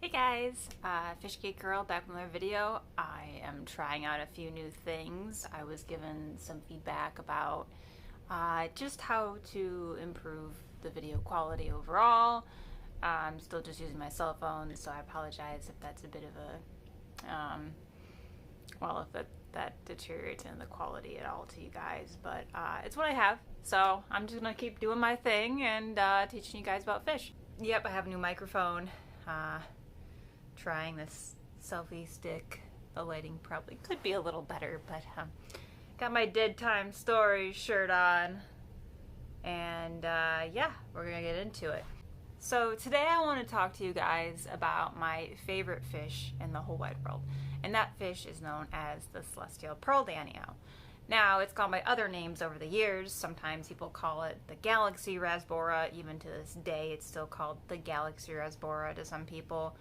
Hey guys, Geek Girl back with another video. I am trying out a few new things. I was given some feedback about just how to improve the video quality overall. I'm still just using my cell phone, so I apologize if that's a bit of a, well, if that deteriorates in the quality at all to you guys, but it's what I have. So I'm just gonna keep doing my thing and teaching you guys about fish. Yep, I have a new microphone. Trying this selfie stick. The lighting probably could be a little better, but got my Dead Time Stories shirt on, and yeah, we're gonna get into it. So today I want to talk to you guys about my favorite fish in the whole wide world, and that fish is known as the celestial pearl danio. Now, it's gone by other names over the years. Sometimes people call it the galaxy rasbora. Even to this day, it's still called the galaxy rasbora to some people.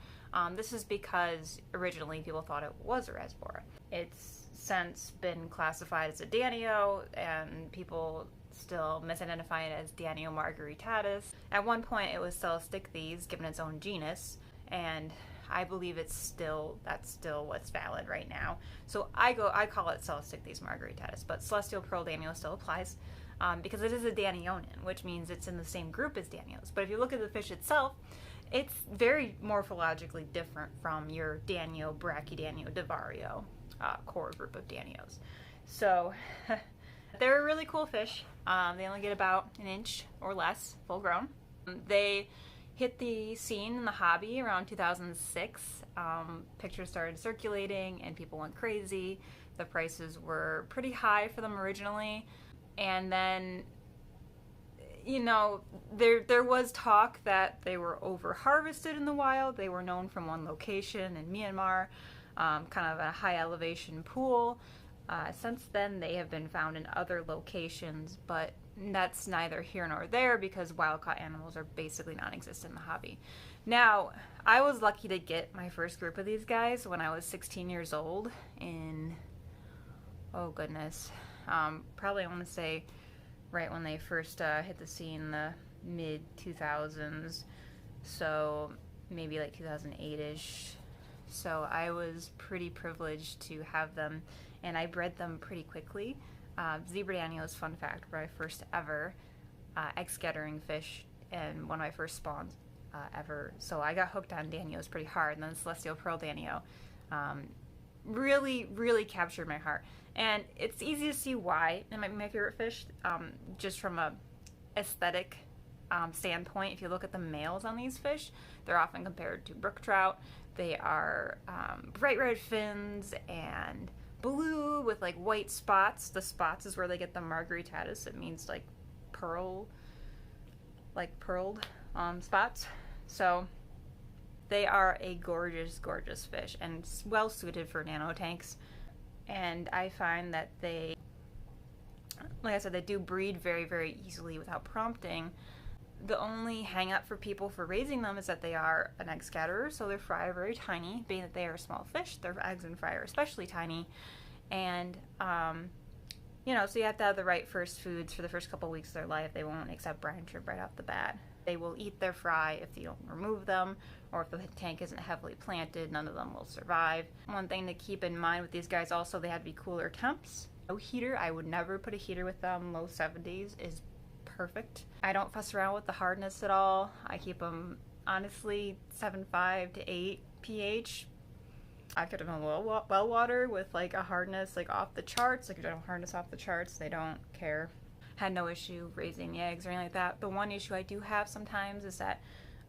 This is because originally people thought it was a rasbora. It's since been classified as a danio, and people still misidentify it as Danio margaritatus. At one point, it was Celestichthes, given its own genus, and I believe that's still what's valid right now. So I call it Celestichthes margaritatus, but celestial pearl danio still applies because it is a danionin, which means it's in the same group as danios. But if you look at the fish itself, it's very morphologically different from your danio, brachydanio, divario core group of danios. So they're a really cool fish. They only get about an inch or less full grown. They hit the scene in the hobby around 2006. Pictures started circulating and people went crazy. The prices were pretty high for them originally. And then, you know, there was talk that they were over-harvested in the wild. They were known from one location in Myanmar, kind of a high elevation pool. Since then, they have been found in other locations, but that's neither here nor there because wild-caught animals are basically non-existent in the hobby. Now, I was lucky to get my first group of these guys when I was 16 years old in, oh goodness, probably I want to say right when they first hit the scene in the mid-2000s, so maybe like 2008-ish. So I was pretty privileged to have them, and I bred them pretty quickly. Zebra danios, fun fact, were my first ever egg scattering fish and one of my first spawns ever. So I got hooked on danios pretty hard, and then the celestial pearl danio really captured my heart. And it's easy to see why it might be my favorite fish, just from a aesthetic standpoint. If you look at the males on these fish, they're often compared to brook trout. They are bright red fins and blue with like white spots. The spots is where they get the margaritatus. It means like pearl, like pearled spots. So they are a gorgeous fish and well suited for nano tanks. And I find that they, like I said, they do breed very easily without prompting. The only hang up for people for raising them is that they are an egg scatterer, so their fry are very tiny. Being that they are a small fish, their eggs and fry are especially tiny. And, you know, so you have to have the right first foods for the first couple weeks of their life. They won't accept brine shrimp right off the bat. They will eat their fry if you don't remove them, or if the tank isn't heavily planted, none of them will survive. One thing to keep in mind with these guys also, they had to be cooler temps. No heater. I would never put a heater with them. Low 70s is perfect. I don't fuss around with the hardness at all. I keep them, honestly, 7.5 to 8 pH. I kept them in well water with like a hardness like off the charts. Like if you don't hardness off the charts, they don't care. Had no issue raising the eggs or anything like that. The one issue I do have sometimes is that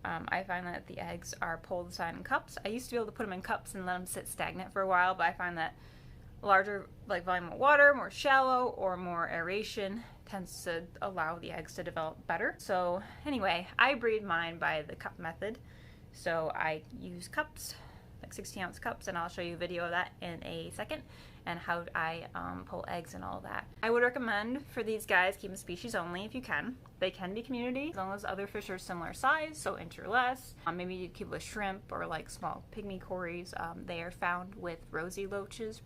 I find that the eggs are pulled aside in cups. I used to be able to put them in cups and let them sit stagnant for a while, but I find that larger like volume of water, more shallow, or more aeration tends to allow the eggs to develop better. So anyway, I breed mine by the cup method. So I use cups, like 16-ounce cups, and I'll show you a video of that in a second, and how I pull eggs and all that. I would recommend for these guys, keep them species only if you can. They can be community as long as other fish are similar size, so inch or less. Maybe you keep with shrimp or like small pygmy cories. They are found with rosy loaches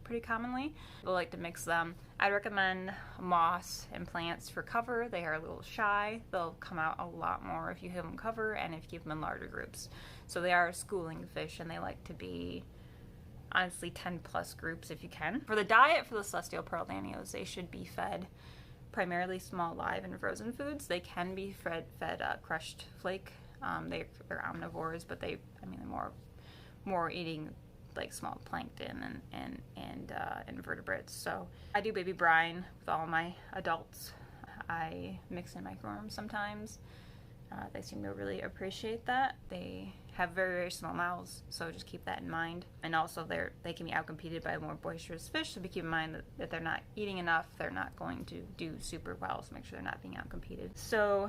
pretty commonly. People like to mix them. I'd recommend moss and plants for cover. They are a little shy. They'll come out a lot more if you give them cover and if you keep them in larger groups. So they are a schooling fish, and they like to be, honestly, 10 plus groups if you can. For the diet for the celestial pearl danios, they should be fed primarily small live and frozen foods. They can be fed crushed flake. They're omnivores, but they're more eating like small plankton and invertebrates. So I do baby brine with all my adults. I mix in microworms sometimes. They seem to really appreciate that. They have very, very small mouths, so just keep that in mind. And also they can be outcompeted by more boisterous fish, so keep in mind that if they're not eating enough, they're not going to do super well, so make sure they're not being outcompeted. So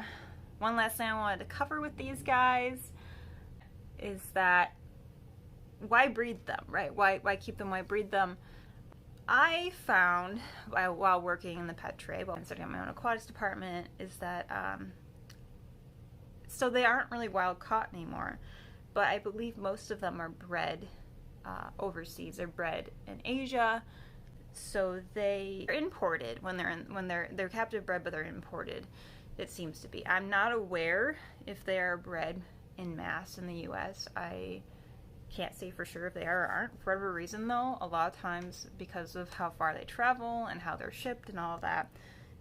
one last thing I wanted to cover with these guys is that why breed them, right? Why keep them? Why breed them? I found while working in the pet trade, while I'm starting my own aquatics department, is that so they aren't really wild caught anymore, but I believe most of them are bred overseas. They're bred in Asia, so they're imported when they're captive bred, but they're imported. It seems to be. I'm not aware if they are bred in mass in the U.S. I can't say for sure if they are or aren't. For whatever reason, though, a lot of times because of how far they travel and how they're shipped and all of that,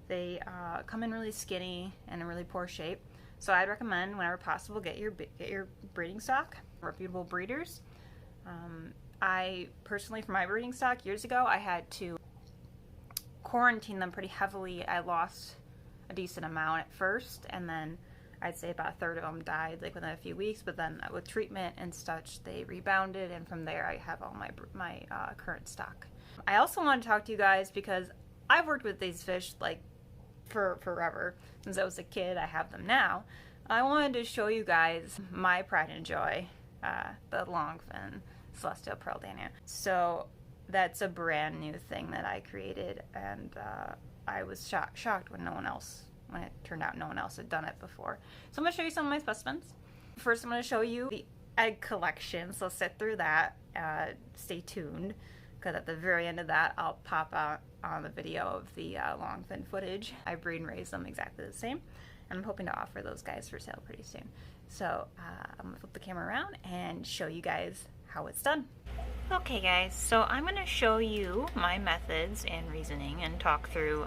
they come in really skinny and in really poor shape. So I'd recommend, whenever possible, get your breeding stock, reputable breeders. I personally, for my breeding stock years ago, I had to quarantine them pretty heavily. I lost a decent amount at first, and then I'd say about a third of them died like within a few weeks, but then with treatment and such, they rebounded, and from there I have all my current stock. I also want to talk to you guys because I've worked with these fish like for forever. Since I was a kid, I have them now. I wanted to show you guys my pride and joy, the longfin celestial pearl danio. So that's a brand new thing that I created, and I was shocked when it turned out no one else had done it before. So I'm going to show you some of my specimens. First, I'm going to show you the egg collection, so sit through that. Stay tuned, because at the very end of that, I'll pop out on the video of the longfin footage. I breed and raise them exactly the same, and I'm hoping to offer those guys for sale pretty soon. So I'm going to flip the camera around and show you guys how it's done. Okay guys, so I'm going to show you my methods and reasoning and talk through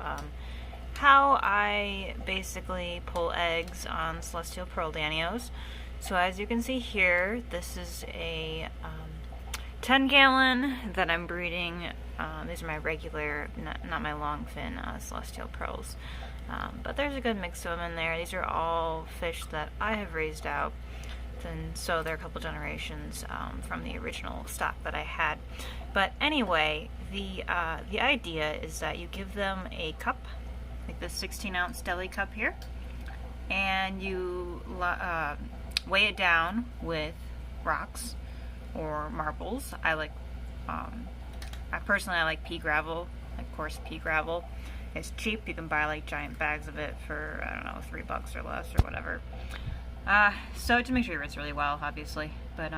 how I basically pull eggs on celestial pearl danios. So as you can see here, this is a 10 gallon that I'm breeding. These are my regular, not my longfin celestial pearls. But there's a good mix of them in there. These are all fish that I have raised out. And so they're a couple generations from the original stock that I had. But anyway, the idea is that you give them a cup, like this 16-ounce deli cup here, and you weigh it down with rocks or marbles. I personally like pea gravel, like coarse pea gravel. It's cheap. You can buy like giant bags of it for, I don't know, $3 or less or whatever. So to make sure you rinse really well, obviously, but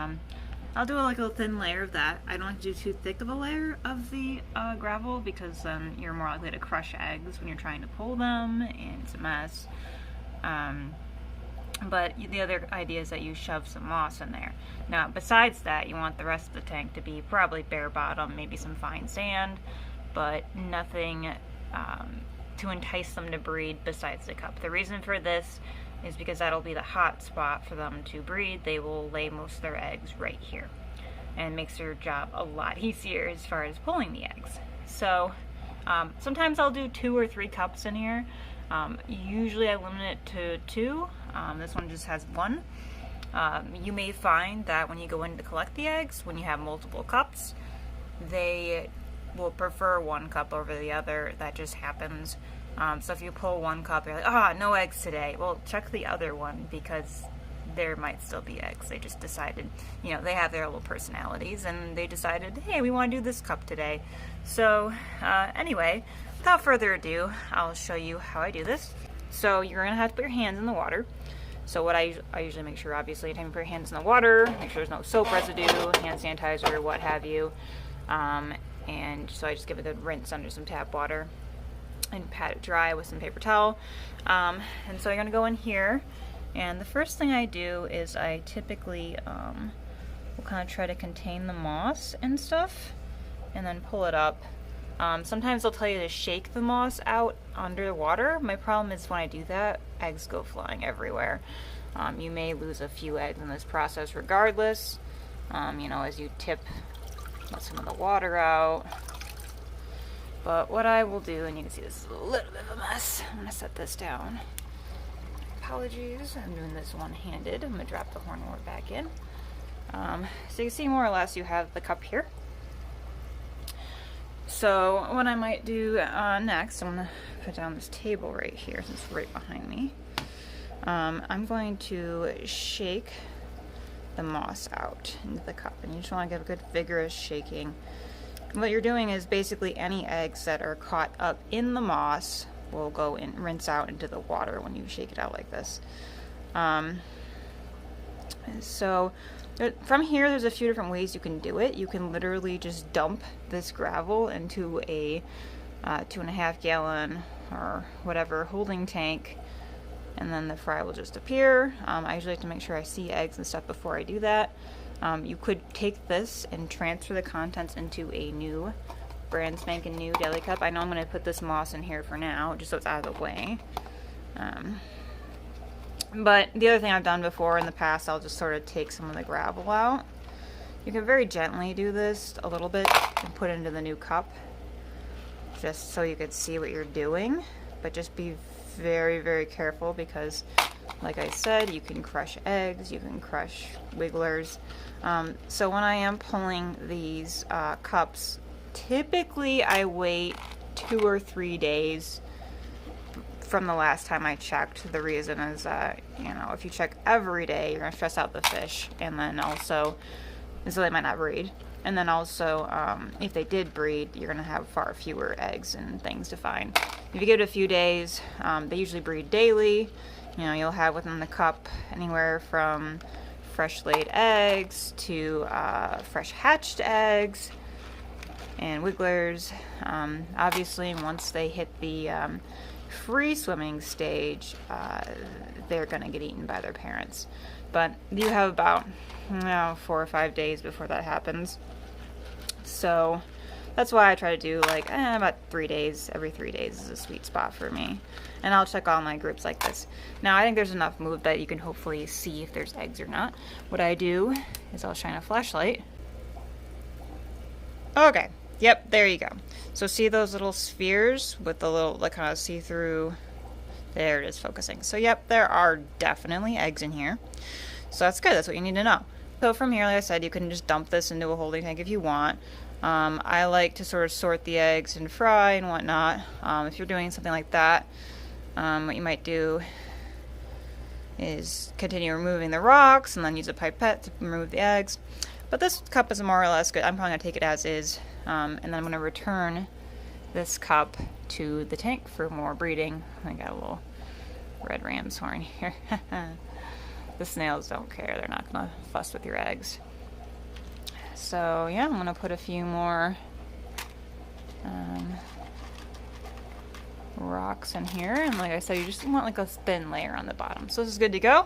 I'll do like a thin layer of that. I don't like to do too thick of a layer of the gravel, because then you're more likely to crush eggs when you're trying to pull them, and it's a mess. But the other idea is that you shove some moss in there. Now, besides that, you want the rest of the tank to be probably bare bottom, maybe some fine sand, but nothing to entice them to breed besides the cup. The reason for this is because that'll be the hot spot for them to breed. They will lay most of their eggs right here, and makes their job a lot easier as far as pulling the eggs. So sometimes I'll do 2 or 3 cups in here. Usually I limit it to 2. This one just has 1. You may find that when you go in to collect the eggs, when you have multiple cups, they will prefer one cup over the other. That just happens. So if you pull one cup, you're like, no eggs today. Well, check the other one, because there might still be eggs. They just decided, they have their little personalities, and they decided, hey, we want to do this cup today. So anyway, without further ado, I'll show you how I do this. So you're going to have to put your hands in the water. So what I usually make sure, obviously, anytime you put your hands in the water, make sure there's no soap residue, hand sanitizer, what have you. and so I just give it a good rinse under some tap water and pat it dry with some paper towel. And so you're gonna go in here, and the first thing I do is I typically will kind of try to contain the moss and stuff, and then pull it up. Sometimes they'll tell you to shake the moss out under the water. My problem is when I do that, eggs go flying everywhere. You may lose a few eggs in this process regardless, you know, as you let some of the water out. But what I will do, and you can see this is a little bit of a mess. I'm gonna set this down. Apologies, I'm doing this one-handed. I'm gonna drop the hornwort back in. So you see more or less you have the cup here. So what I might do next, I'm gonna put down this table right here since it's right behind me. I'm going to shake the moss out into the cup, and you just want to give a good vigorous shaking. What you're doing is basically any eggs that are caught up in the moss will go and rinse out into the water when you shake it out like this. So from here, there's a few different ways you can do it. You can literally just dump this gravel into a 2.5 gallon or whatever holding tank, and then the fry will just appear. I usually like to make sure I see eggs and stuff before I do that. You could take this and transfer the contents into a new, brand spanking new deli cup. I know I'm going to put this moss in here for now, just so it's out of the way. But the other thing I've done before in the past, I'll just sort of take some of the gravel out. You can very gently do this a little bit and put it into the new cup, just so you could see what you're doing. But just be very, very careful because, like I said, you can crush eggs, you can crush wigglers. So when I am pulling these cups, typically I wait 2 or 3 days from the last time I checked. The reason is that, you know, if you check every day, you're going to stress out the fish, and then also, so they might not breed. And then also, if they did breed, you're going to have far fewer eggs and things to find. If you give it a few days, they usually breed daily. You know, you'll have within the cup anywhere from fresh laid eggs to fresh hatched eggs and wigglers. Obviously, once they hit the free swimming stage, they're going to get eaten by their parents. But you have about 4 or 5 days before that happens. So that's why I try to do like about 3 days. Every 3 days is a sweet spot for me. And I'll check all my groups like this. Now I think there's enough moved that you can hopefully see if there's eggs or not. What I do is I'll shine a flashlight. Okay, yep, there you go. So see those little spheres with the little like kind of see-through, there it is focusing. So yep, there are definitely eggs in here. So that's good, that's what you need to know. So from here, like I said, you can just dump this into a holding tank if you want. I like to sort of sort the eggs and fry and whatnot. If you're doing something like that, what you might do is continue removing the rocks and then use a pipette to remove the eggs. But this cup is more or less good. I'm probably going to take it as is, and then I'm going to return this cup to the tank for more breeding. I got a little red ram's horn here. The snails don't care. They're not going to fuss with your eggs. So yeah, I'm going to put a few more rocks in here. And like I said, you just want like a thin layer on the bottom. So this is good to go.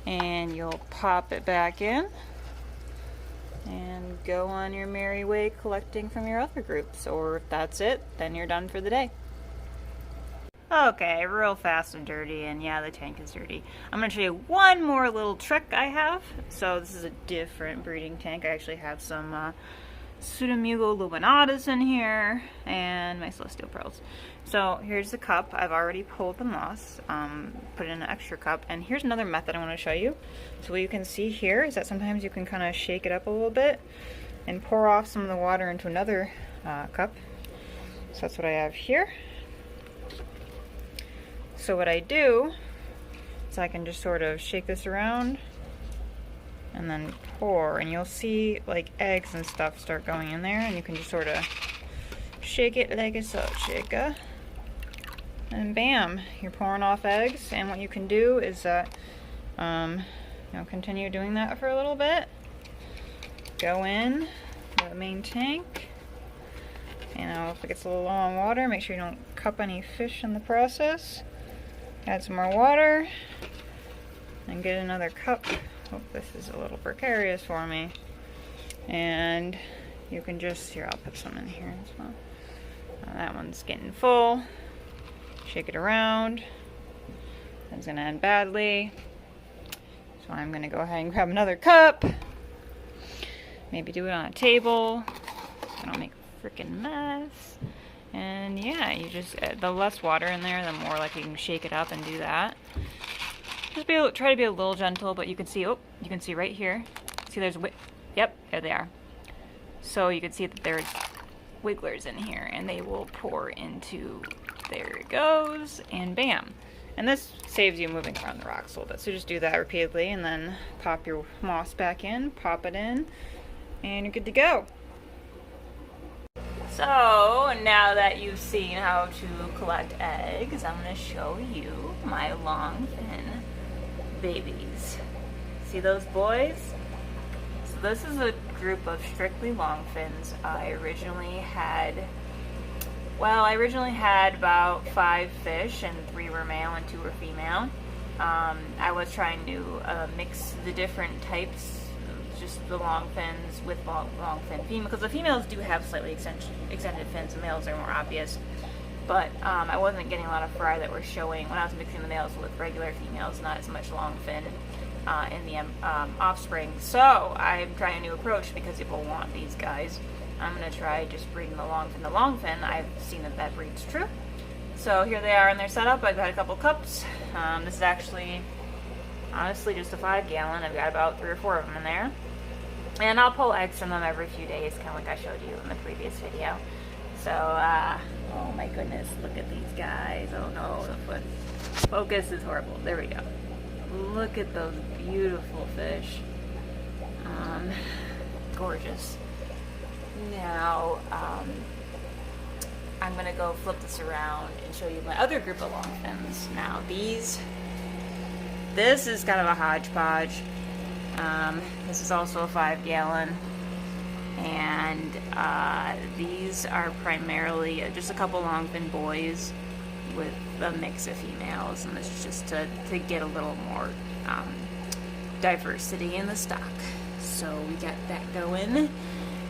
And you'll pop it back in and go on your merry way collecting from your other groups. Or if that's it, then you're done for the day. Okay, real fast and dirty, and yeah, the tank is dirty. I'm going to show you one more little trick I have. So this is a different breeding tank. I actually have some Pseudomugo lubinatus in here, and my celestial pearls. So here's the cup. I've already pulled the moss, put it in an extra cup, and here's another method I want to show you. So what you can see here is that sometimes you can kind of shake it up a little bit and pour off some of the water into another cup. So that's what I have here. So what I do is I can just sort of shake this around and then pour, and you'll see like eggs and stuff start going in there, and you can just sort of shake it like a salt shaker, and bam, you're pouring off eggs. And what you can do is that continue doing that for a little bit. Go in the main tank, You know, if it gets a little low on water, make sure you don't cup any fish in the process. Add some more water and get another cup. Oh, this is a little precarious for me. And you can just, here, I'll put some in here as well. That one's getting full. Shake it around. That's gonna end badly. So I'm gonna go ahead and grab another cup. Maybe do it on a table. I don't make a freaking mess. And yeah, you just, the less water in there, the more like you can shake it up and do that. Just try to be a little gentle, but you can see, oh, you can see right here. See there's, yep, there they are. So you can see that there's wigglers in here and they will pour into, there it goes, and bam. And this saves you moving around the rocks a little bit. So just do that repeatedly and then pop your moss back in, pop it in, and you're good to go. So now that you've seen how to collect eggs, I'm going to show you my longfin babies. See those boys? So this is a group of strictly longfins. I originally had about 5 fish, and 3 were male and 2 were female. I was trying to mix the different types, just the longfins with longfin female, because the females do have slightly extended fins, the males are more obvious. But I wasn't getting a lot of fry that were showing when I was mixing the males with regular females, not as much longfin in the offspring. So I'm trying a new approach because people want these guys. I'm going to try just breeding the longfin. The longfin, I've seen that breeds true. So here they are in their setup. I've got a couple cups. This is actually, honestly, just a 5-gallon. I've got about 3 or 4 of them in there. And I'll pull eggs from them every few days, kind of like I showed you in the previous video. So, oh my goodness, look at these guys. Oh no, the focus is horrible. There we go. Look at those beautiful fish. Gorgeous. Now, I'm going to go flip this around and show you my other group of longfins. Now, this is kind of a hodgepodge. This is also a 5-gallon. And these are primarily just a couple longfin boys with a mix of females, and this is just to get a little more diversity in the stock. So we got that going,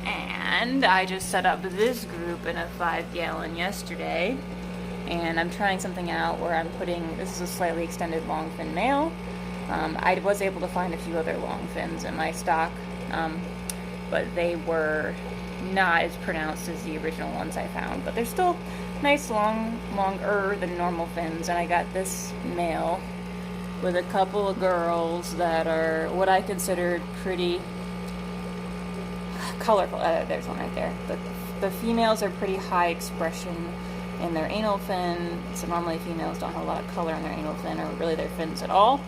and I just set up this group in a 5-gallon yesterday, and I'm trying something out where I'm putting, this is a slightly extended longfin male. I was able to find a few other longfins in my stock, but they were not as pronounced as the original ones I found. But they're still nice, longer than normal fins. And I got this male with a couple of girls that are what I considered pretty colorful. There's one right there. The females are pretty high expression in their anal fin. So normally females don't have a lot of color in their anal fin, or really their fins at all.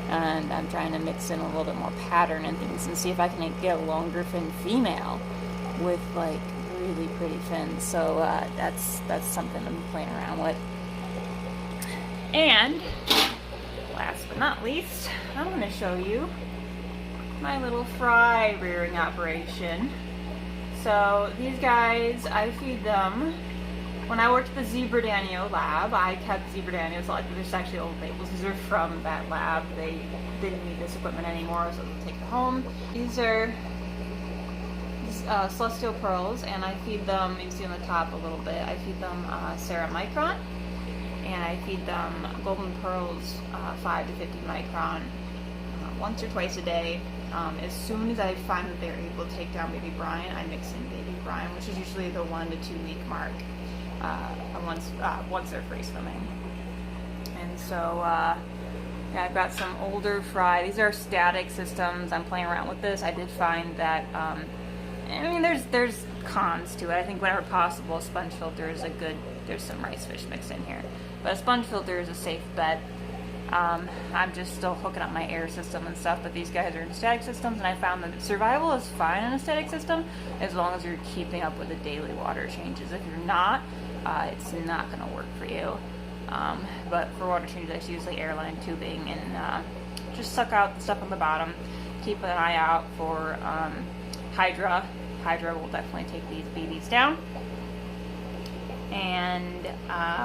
And I'm trying to mix in a little bit more pattern and things and see if I can get a longer fin female with like really pretty fins. So that's something I'm playing around with. And last but not least, I'm going to show you my little fry rearing operation. So these guys, I feed them. When I worked at the zebra danio lab, I kept zebra danios. Like, there's actually old labels. These are from that lab. They didn't need this equipment anymore, so they'll take it home. These are celestial pearls, and I feed them, you can see on the top a little bit, I feed them Sarah Micron, and I feed them golden pearls 5 to 50 micron once or twice a day. As soon as I find that they're able to take down baby brine, I mix in baby brine, which is usually the 1 to 2 week mark. Once they're free swimming. And so yeah, I've got some older fry. These are static systems. I'm playing around with this. I did find that I mean, there's cons to it. I think whenever possible, a sponge filter is a good, there's some rice fish mixed in here, but a sponge filter is a safe bet. I'm just still hooking up my air system and stuff, but these guys are in static systems, and I found that survival is fine in a static system as long as you're keeping up with the daily water changes. If you're not, it's not going to work for you. But for water changes, I use the airline tubing and just suck out the stuff on the bottom. Keep an eye out for Hydra. Hydra will definitely take these babies down. And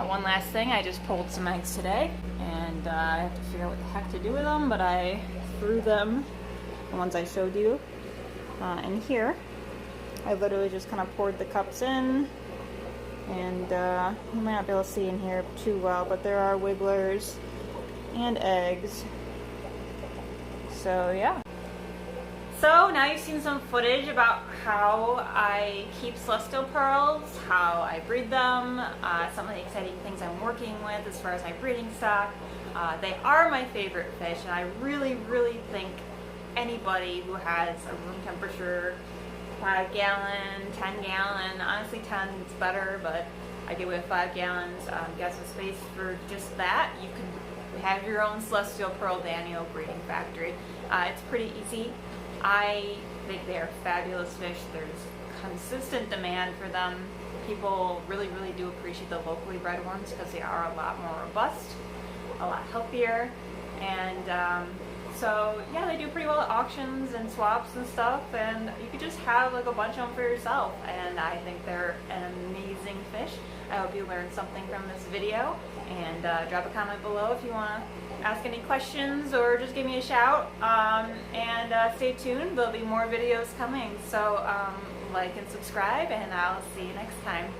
one last thing, I just pulled some eggs today, and I have to figure out what the heck to do with them, but I threw them, the ones I showed you, in here. I literally just kind of poured the cups in, and you might not be able to see in here too well, but there are wigglers and eggs. So yeah. So now you've seen some footage about how I keep celestial pearls, how I breed them, some of the exciting things I'm working with as far as my breeding stock. They are my favorite fish, and I really, really think anybody who has a room temperature 5 gallon, 10 gallon, honestly 10 is better, but I do with 5 gallons, got some space for just that. You can have your own celestial pearl danio breeding factory. It's pretty easy. I think they are fabulous fish. There's consistent demand for them. People really, really do appreciate the locally bred ones because they are a lot more robust, a lot healthier, and so yeah, they do pretty well at auctions and swaps and stuff, and you could just have like a bunch of them for yourself, and I think they're an amazing fish. I hope you learned something from this video, and drop a comment below if you want to ask any questions or just give me a shout, and stay tuned. There'll be more videos coming, so like and subscribe, and I'll see you next time.